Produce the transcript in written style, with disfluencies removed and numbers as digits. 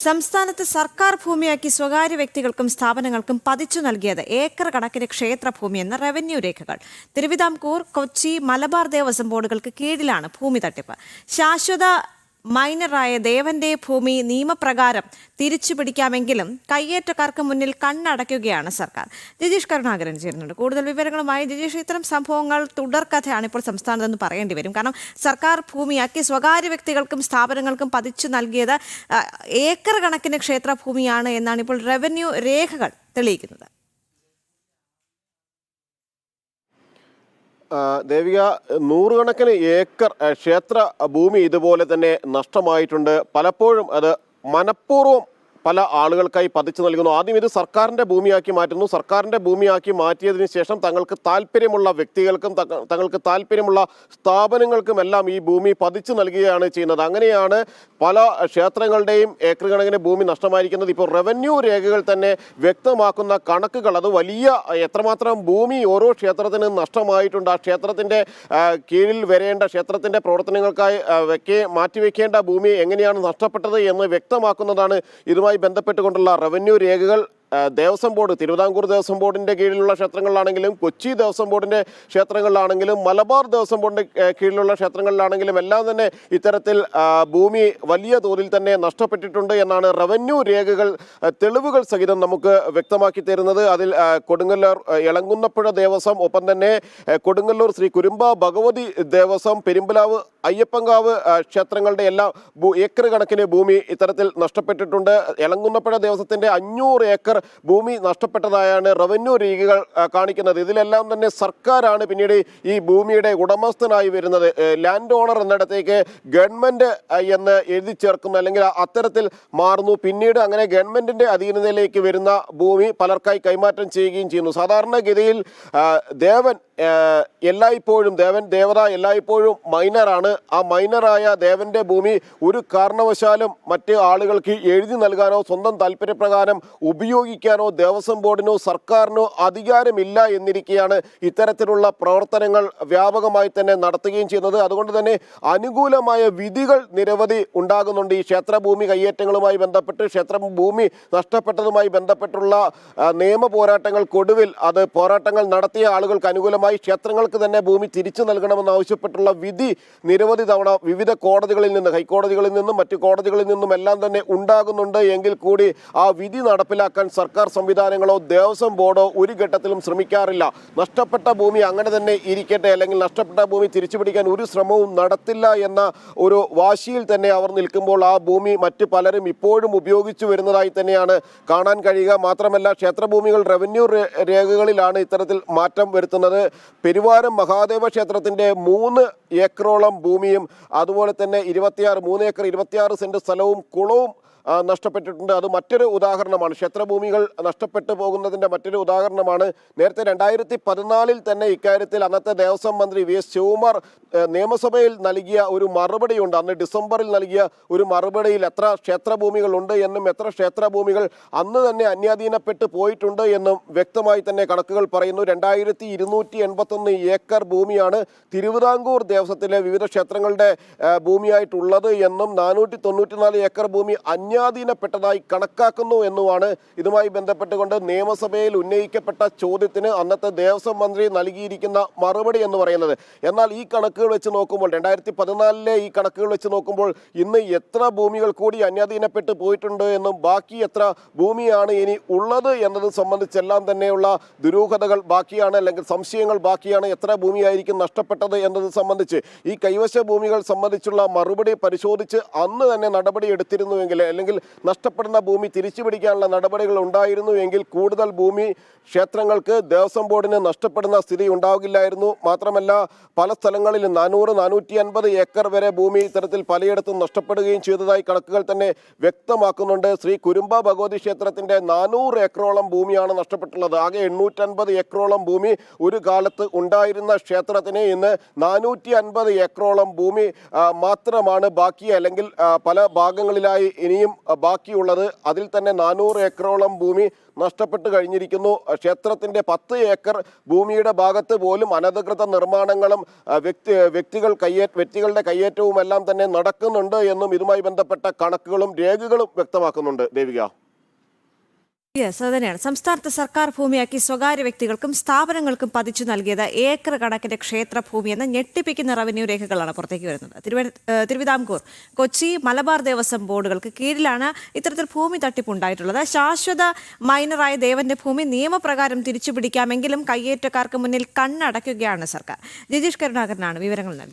സംസ്ഥാനത്ത് സർക്കാർ ഭൂമിയാക്കി സ്വകാര്യ വ്യക്തികൾക്കും സ്ഥാപനങ്ങൾക്കും പതിച്ചു നൽകിയത് ഏക്കർ കണക്കിന് ക്ഷേത്രഭൂമിയെന്ന റവന്യൂ രേഖകൾ. തിരുവിതാംകൂർ, കൊച്ചി, മലബാർ ദേവസ്വം ബോർഡുകൾക്ക് കീഴിലാണ് ഭൂമി തട്ടിപ്പ്. ശാശ്വത മൈനറായ ദേവന്റെ ഭൂമി നിയമപ്രകാരം തിരിച്ചുപിടിക്കാമെങ്കിലും കയ്യേറ്റക്കാർക്ക് മുന്നിൽ കണ്ണടയ്ക്കുകയാണ് സർക്കാർ. ജിജീഷ് കരുണാകരൻ ചേരുന്നുണ്ട്. കൂടുതൽ വിവരങ്ങളുമായി ജിജീഷ്, ഇത്തരം സംഭവങ്ങൾ തുടർക്കഥയാണ് ഇപ്പോൾ സംസ്ഥാനത്തെന്ന് പറയേണ്ടി വരും. കാരണം സർക്കാർ ഭൂമിയാക്കി സ്വകാര്യ വ്യക്തികൾക്കും സ്ഥാപനങ്ങൾക്കും പതിച്ചു നൽകിയത് ഏക്കർ കണക്കിന് ക്ഷേത്രഭൂമിയാണ് എന്നാണ് ഇപ്പോൾ റവന്യൂ രേഖകൾ തെളിയിക്കുന്നത്. ദേവിക, നൂറുകണക്കിന് ഏക്കർ ക്ഷേത്ര ഭൂമി ഇതുപോലെ തന്നെ നഷ്ടമായിട്ടുണ്ട്. പലപ്പോഴും അത് മനഃപൂർവ്വം പല ആളുകൾക്കായി പതിച്ചു നൽകുന്നു. ആദ്യം ഇത് സർക്കാരിൻ്റെ ഭൂമിയാക്കി മാറ്റുന്നു. സർക്കാരിൻ്റെ ഭൂമിയാക്കി മാറ്റിയതിന് ശേഷം തങ്ങൾക്ക് താല്പര്യമുള്ള വ്യക്തികൾക്കും തങ്ങൾക്ക് താല്പര്യമുള്ള സ്ഥാപനങ്ങൾക്കുമെല്ലാം ഈ ഭൂമി പതിച്ചു നൽകുകയാണ് ചെയ്യുന്നത്. അങ്ങനെയാണ് പല ക്ഷേത്രങ്ങളുടെയും ഏക്കർ കണക്കിന് ഭൂമി നഷ്ടമായിരിക്കുന്നത്. ഇപ്പോൾ റവന്യൂ രേഖകൾ തന്നെ വ്യക്തമാക്കുന്ന കണക്കുകൾ, അത് വലിയ എത്രമാത്രം ഭൂമി ഓരോ ക്ഷേത്രത്തിന് നഷ്ടമായിട്ടുണ്ട്. ആ ക്ഷേത്രത്തിൻ്റെ കീഴിൽ വരേണ്ട, ക്ഷേത്രത്തിൻ്റെ പ്രവർത്തനങ്ങൾക്കായി മാറ്റിവെക്കേണ്ട ഭൂമി എങ്ങനെയാണ് നഷ്ടപ്പെട്ടത് എന്ന് വ്യക്തമാക്കുന്നതാണ് ഇതുമായി ബന്ധപ്പെട്ടുകൊണ്ടുള്ള റവന്യൂ രേഖകൾ. ദേവസ്വം ബോർഡ്, തിരുവിതാംകൂർ ദേവസ്വം ബോർഡിൻ്റെ കീഴിലുള്ള ക്ഷേത്രങ്ങളിലാണെങ്കിലും, കൊച്ചി ദേവസ്വം ബോർഡിൻ്റെ ക്ഷേത്രങ്ങളിലാണെങ്കിലും, മലബാർ ദേവസ്വം ബോർഡിൻ്റെ കീഴിലുള്ള ക്ഷേത്രങ്ങളിലാണെങ്കിലും എല്ലാം തന്നെ ഇത്തരത്തിൽ ഭൂമി വലിയ തോതിൽ തന്നെ നഷ്ടപ്പെട്ടിട്ടുണ്ട് എന്നാണ് റവന്യൂ രേഖകൾ തെളിവുകൾ സഹിതം നമുക്ക് വ്യക്തമാക്കി തരുന്നത്. അതിൽ കൊടുങ്ങല്ലൂർ എളങ്കുന്നപ്പുഴ ദേവസ്വം, ഒപ്പം തന്നെ കൊടുങ്ങല്ലൂർ ശ്രീ കുരുമ്പ ഭഗവതി ദേവസ്വം, പെരുമ്പലാവ് അയ്യപ്പങ്കാവ് ക്ഷേത്രങ്ങളുടെ എല്ലാം ഏക്കർ കണക്കിന് ഭൂമി ഇത്തരത്തിൽ നഷ്ടപ്പെട്ടിട്ടുണ്ട്. എളങ്കുന്നപ്പുഴ ദേവസ്വത്തിൻ്റെ 500 ഏക്കർ ഭൂമി നഷ്ടപ്പെട്ടതായാണ് റവന്യൂ രേഖകൾ കാണിക്കുന്നത്. ഇതിലെല്ലാം തന്നെ സർക്കാരാണ് പിന്നീട് ഈ ഭൂമിയുടെ ഉടമസ്ഥനായി വരുന്നത്. ലാൻഡ് ഓണർ എന്നിടത്തേക്ക് ഗവൺമെൻറ് എന്ന് എഴുതി ചേർക്കുന്നു, അല്ലെങ്കിൽ അത്തരത്തിൽ മാറുന്നു. പിന്നീട് അങ്ങനെ ഗവൺമെൻറ്റിൻ്റെ അധീനതയിലേക്ക് വരുന്ന ഭൂമി പലർക്കായി കൈമാറ്റം ചെയ്യുകയും ചെയ്യുന്നു. സാധാരണഗതിയിൽ ദേവത എല്ലായ്പ്പോഴും മൈനറാണ്. ആ മൈനറായ ദേവന്റെ ഭൂമി ഒരു കാരണവശാലും മറ്റ് ആളുകൾക്ക് എഴുതി നൽകാനോ സ്വന്തം താല്പര്യപ്രകാരം ഉപയോഗിക്കാനോ ദേവസ്വം ബോർഡിനോ സർക്കാരിനോ അധികാരമില്ല എന്നിരിക്കെയാണ് ഇത്തരത്തിലുള്ള പ്രവർത്തനങ്ങൾ വ്യാപകമായി തന്നെ നടത്തുകയും ചെയ്യുന്നത്. അതുകൊണ്ട് തന്നെ അനുകൂലമായ വിധികൾ നിരവധി ഉണ്ടാകുന്നുണ്ട്. ഈ ക്ഷേത്രഭൂമി കയ്യേറ്റങ്ങളുമായി ബന്ധപ്പെട്ട്, ക്ഷേത്രഭൂമി നഷ്ടപ്പെട്ടതുമായി ബന്ധപ്പെട്ടുള്ള നിയമ പോരാട്ടങ്ങൾക്കൊടുവിൽ അത് പോരാട്ടങ്ങൾ നടത്തിയ ആളുകൾക്ക് അനുകൂലമായി ക്ഷേത്രങ്ങൾക്ക് തന്നെ ഭൂമി തിരിച്ചു നൽകണമെന്നാവശ്യപ്പെട്ടുള്ള വിധി നിരവധി തവണ വിവിധ കോടതികളിൽ നിന്ന്, ഹൈക്കോടതികളിൽ നിന്നും മറ്റു കോടതികളിൽ നിന്നും എല്ലാം തന്നെ ഉണ്ടാകുന്നുണ്ട്. എങ്കിൽ കൂടി ആ വിധി നടപ്പിലാക്കാൻ സർക്കാർ സംവിധാനങ്ങളോ ദേവസ്വം ബോർഡോ ഒരു ഘട്ടത്തിലും ശ്രമിക്കാറില്ല. നഷ്ടപ്പെട്ട ഭൂമി അങ്ങനെ തന്നെ ഇരിക്കട്ടെ, അല്ലെങ്കിൽ നഷ്ടപ്പെട്ട ഭൂമി തിരിച്ചു പിടിക്കാൻ ഒരു ശ്രമവും നടത്തില്ല എന്ന ഒരു വാശിയിൽ തന്നെ അവർ നിൽക്കുമ്പോൾ ആ ഭൂമി മറ്റ് പലരും ഇപ്പോഴും ഉപയോഗിച്ചു വരുന്നതായി തന്നെയാണ് കാണാൻ കഴിയുക. മാത്രമല്ല, ക്ഷേത്രഭൂമികൾ റവന്യൂ രേഖകളിലാണ് ഇത്തരത്തിൽ മാറ്റം വരുത്തുന്നത്. പെരുവാരം മഹാദേവ ക്ഷേത്രത്തിൻ്റെ 3 ഏക്കറോളം ഭൂമിയും അതുപോലെ തന്നെ 3 ഏക്കർ 26 സെന്റ് സ്ഥലവും കുളവും നഷ്ടപ്പെട്ടിട്ടുണ്ട്. അത് മറ്റൊരു ഉദാഹരണമാണ്. ക്ഷേത്രഭൂമികൾ നഷ്ടപ്പെട്ടു പോകുന്നതിൻ്റെ മറ്റൊരു ഉദാഹരണമാണ്. നേരത്തെ 2014 തന്നെ ഇക്കാര്യത്തിൽ അന്നത്തെ ദേവസ്വം മന്ത്രി VS ശിവകുമാർ നിയമസഭയിൽ നൽകിയ ഒരു മറുപടിയുണ്ട്. അന്ന് ഡിസംബറിൽ നൽകിയ ഒരു മറുപടിയിൽ എത്ര ക്ഷേത്രഭൂമികളുണ്ട് എന്നും എത്ര ക്ഷേത്രഭൂമികൾ അന്ന് തന്നെ അന്യാധീനപ്പെട്ടു പോയിട്ടുണ്ട് എന്നും വ്യക്തമായി തന്നെ കണക്കുകൾ പറയുന്നു. 2281 ഏക്കർ ഭൂമിയാണ് തിരുവിതാംകൂർ ദേവസ്വത്തിലെ വിവിധ ക്ഷേത്രങ്ങളുടെ ഭൂമിയായിട്ടുള്ളത് എന്നും 494 ഏക്കർ ഭൂമി അന്യാധീനപ്പെട്ടതായി കണക്കാക്കുന്നു എന്നുമാണ് ഇതുമായി ബന്ധപ്പെട്ടുകൊണ്ട് നിയമസഭയിൽ ഉന്നയിക്കപ്പെട്ട ചോദ്യത്തിന് അന്നത്തെ ദേവസ്വം മന്ത്രി നൽകിയിരിക്കുന്ന മറുപടി എന്ന് പറയുന്നത്. എന്നാൽ ഈ കണക്കുകൾ വെച്ച് നോക്കുമ്പോൾ, 2014 ഈ കണക്കുകൾ വെച്ച് നോക്കുമ്പോൾ ഇന്ന് എത്ര ഭൂമികൾ കൂടി അന്യാധീനപ്പെട്ട് പോയിട്ടുണ്ട് എന്നും ബാക്കി എത്ര ഭൂമിയാണ് ഇനി ഉള്ളത് എന്നത് സംബന്ധിച്ചെല്ലാം തന്നെയുള്ള ദുരൂഹതകൾ ബാക്കിയാണ്, അല്ലെങ്കിൽ സംശയങ്ങൾ ബാക്കിയാണ്. എത്ര ഭൂമിയായിരിക്കും നഷ്ടപ്പെട്ടത് എന്നത് സംബന്ധിച്ച് ഈ കൈവശ ഭൂമികൾ സംബന്ധിച്ചുള്ള മറുപടി പരിശോധിച്ച് അന്ന് തന്നെ നടപടി എടുത്തിരുന്നുവെങ്കിൽ, അല്ലെങ്കിൽ നഷ്ടപ്പെടുന്ന ഭൂമി തിരിച്ചു പിടിക്കാനുള്ള നടപടികൾ ഉണ്ടായിരുന്നു എങ്കിൽ കൂടുതൽ ഭൂമി ക്ഷേത്രങ്ങൾക്ക് ദേവസ്വം ബോർഡിന് നഷ്ടപ്പെടുന്ന സ്ഥിതി ഉണ്ടാകില്ലായിരുന്നു. മാത്രമല്ല, പല സ്ഥലങ്ങളിലും 400-450 ഏക്കർ വരെ ഭൂമി ഇത്തരത്തിൽ പലയിടത്തും നഷ്ടപ്പെടുകയും ചെയ്തതായി കണക്കുകൾ തന്നെ വ്യക്തമാക്കുന്നുണ്ട്. ശ്രീ കുരുമ്പ ഭഗവതി ക്ഷേത്രത്തിൻ്റെ 400 ഏക്കറോളം ഭൂമിയാണ് നഷ്ടപ്പെട്ടുള്ളത്. ആകെ 850 ഏക്കറോളം ഭൂമി ഒരു കാലത്ത് ഉണ്ടായിരുന്ന ക്ഷേത്രത്തിന് ഇന്ന് 450 ഏക്കറോളം ഭൂമി മാത്രമാണ് ബാക്കി, അല്ലെങ്കിൽ പല ഭാഗങ്ങളിലായി ഇനിയും ഇനിയും ബാക്കിയുള്ളത്. അതിൽ തന്നെ 400 ഏക്കറോളം ഭൂമി നഷ്ടപ്പെട്ട് കഴിഞ്ഞിരിക്കുന്നു. ക്ഷേത്രത്തിൻ്റെ 10 ഏക്കർ ഭൂമിയുടെ ഭാഗത്ത് പോലും അനധികൃത നിർമ്മാണങ്ങളും വ്യക്തികളുടെ കയ്യേറ്റവും എല്ലാം തന്നെ നടക്കുന്നുണ്ട് എന്നും ഇതുമായി ബന്ധപ്പെട്ട കണക്കുകളും രേഖകളും വ്യക്തമാക്കുന്നുണ്ട്. ദേവിക. യെസ്, അത് തന്നെയാണ്. സംസ്ഥാനത്ത് സർക്കാർ ഭൂമിയാക്കി സ്വകാര്യ വ്യക്തികൾക്കും സ്ഥാപനങ്ങൾക്കും പതിച്ചു നൽകിയത് ഏക്കർ കണക്കിന്റെ ക്ഷേത്രഭൂമി എന്ന ഞെട്ടിപ്പിക്കുന്ന റവന്യൂ രേഖകളാണ് പുറത്തേക്ക് വരുന്നത്. തിരുവിതാംകൂർ, കൊച്ചി, മലബാർ ദേവസ്വം ബോർഡുകൾക്ക് കീഴിലാണ് ഇത്തരത്തിൽ ഭൂമി തട്ടിപ്പുണ്ടായിട്ടുള്ളത്. ശാശ്വത മൈനറായ ദേവന്റെ ഭൂമി നിയമപ്രകാരം തിരിച്ചുപിടിക്കാമെങ്കിലും കയ്യേറ്റക്കാർക്ക് മുന്നിൽ കണ്ണടയ്ക്കുകയാണ് സർക്കാർ. ജിജീഷ് കരുണാകരനാണ് വിവരങ്ങൾ നൽകിയത്.